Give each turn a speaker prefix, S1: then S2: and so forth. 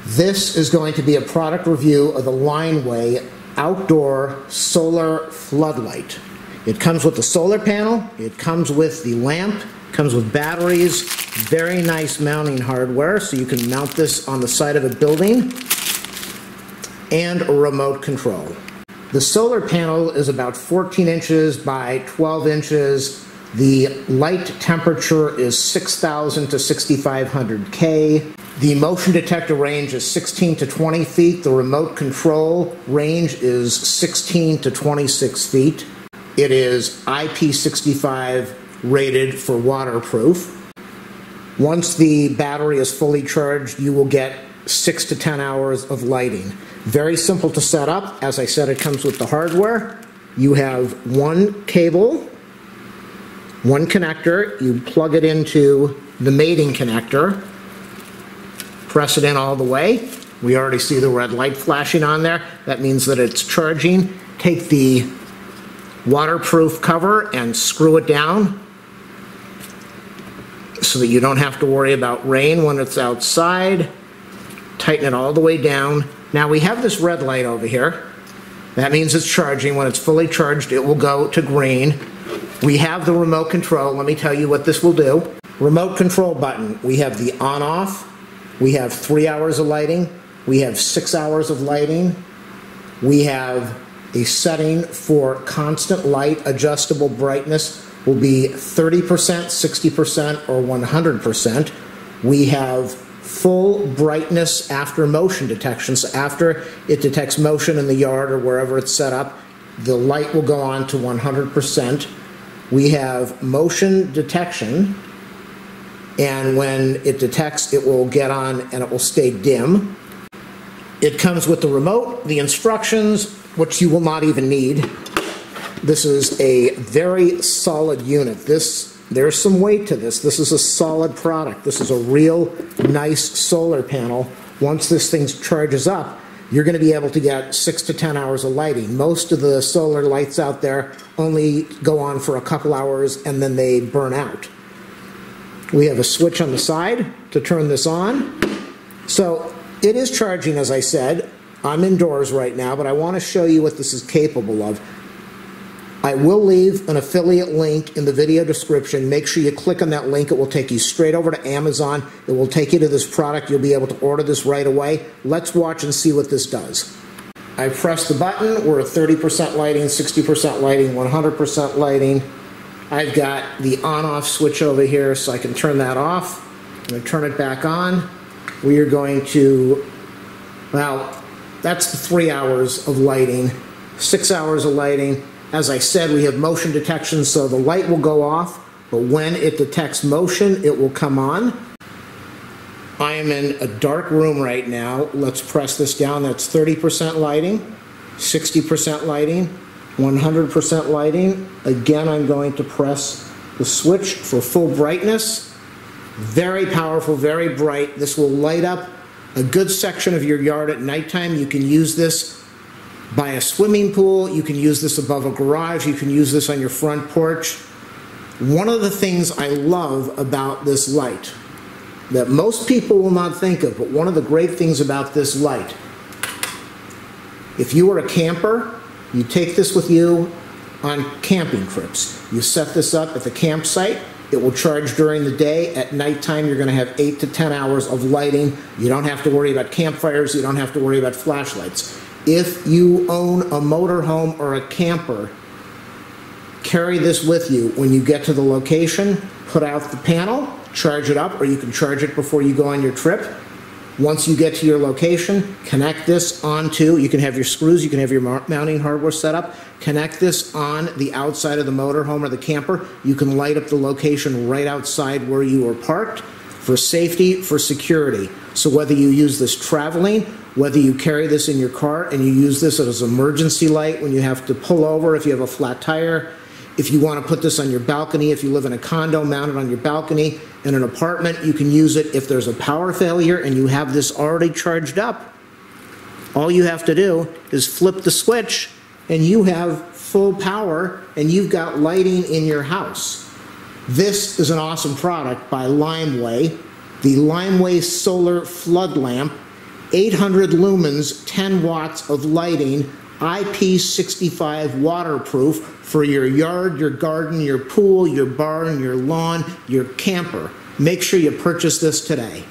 S1: This is going to be a product review of the Lineway outdoor solar floodlight. It comes with the solar panel, it comes with the lamp, it comes with batteries, very nice mounting hardware, so you can mount this on the side of a building, and a remote control. The solar panel is about 14 inches by 12 inches. The light temperature is 6,000 to 6,500 K. The motion detector range is 16 to 20 feet. The remote control range is 16 to 26 feet. It is Ip65 rated for waterproof. Once the battery is fully charged, you will get 6 to 10 hours of lighting. Very simple to set up. As I said, it comes with the hardware. You have one cable, one connector. You plug it into the mating connector. Press it in all the way. We already see the red light flashing on there. That means that it's charging. Take the waterproof cover and screw it down so that you don't have to worry about rain when it's outside. Tighten it all the way down. Now we have this red light over here. That means it's charging. When it's fully charged, it will go to green. We have the remote control. Let me tell you what this will do. Remote control button. We have the on-off. We have 3 hours of lighting. We have 6 hours of lighting. We have a setting for constant light. Adjustable brightness will be 30%, 60%, or 100%. We have full brightness after motion detection. So after it detects motion in the yard or wherever it's set up, the light will go on to 100%. We have motion detection, and when it detects, it will get on and it will stay dim. It comes with the remote, the instructions, which you will not even need. This is a very solid unit. There's some weight to this. This is a solid product. This is a real nice solar panel. Once this thing charges up, you're going to be able to get 6 to 10 hours of lighting. Most of the solar lights out there only go on for a couple hours and then they burn out. We have a switch on the side to turn this on. So it is charging, as I said. I'm indoors right now, but I want to show you what this is capable of. I will leave an affiliate link in the video description. Make sure you click on that link. It will take you straight over to Amazon. It will take you to this product. You'll be able to order this right away. Let's watch and see what this does. I press the button. We're at 30% lighting, 60% lighting, 100% lighting. I've got the on-off switch over here, so I can turn that off. I'm going to turn it back on. We are going to, well, that's the 3 hours of lighting, 6 hours of lighting. As I said, we have motion detection, so the light will go off, but when it detects motion, it will come on. I am in a dark room right now. Let's press this down. That's 30% lighting, 60% lighting, 100% lighting. Again, I'm going to press the switch for full brightness. Very powerful, very bright. This will light up a good section of your yard at nighttime. You can use this by a swimming pool, you can use this above a garage, you can use this on your front porch. One of the things I love about this light that most people will not think of, but one of the great things about this light, if you are a camper, you take this with you on camping trips. You set this up at the campsite. It will charge during the day. At nighttime, you're going to have 8 to 10 hours of lighting. You don't have to worry about campfires. You don't have to worry about flashlights. If you own a motorhome or a camper, carry this with you. When you get to the location, put out the panel, charge it up, or you can charge it before you go on your trip. Once you get to your location, connect this onto, you can have your screws, you can have your mounting hardware set up, connect this on the outside of the motorhome or the camper. You can light up the location right outside where you are parked for safety, for security. So whether you use this traveling, whether you carry this in your car and you use this as an emergency light when you have to pull over, if you have a flat tire, if you want to put this on your balcony, if you live in a condo, mount it on your balcony. In an apartment, you can use it if there's a power failure and you have this already charged up. All you have to do is flip the switch and you have full power and you've got lighting in your house. This is an awesome product by Lineway. The Lineway Solar Flood Lamp 800 lumens, 10 watts of lighting, Ip65 waterproof for your yard, your garden, your pool, your barn, your lawn, your camper. Make sure you purchase this today.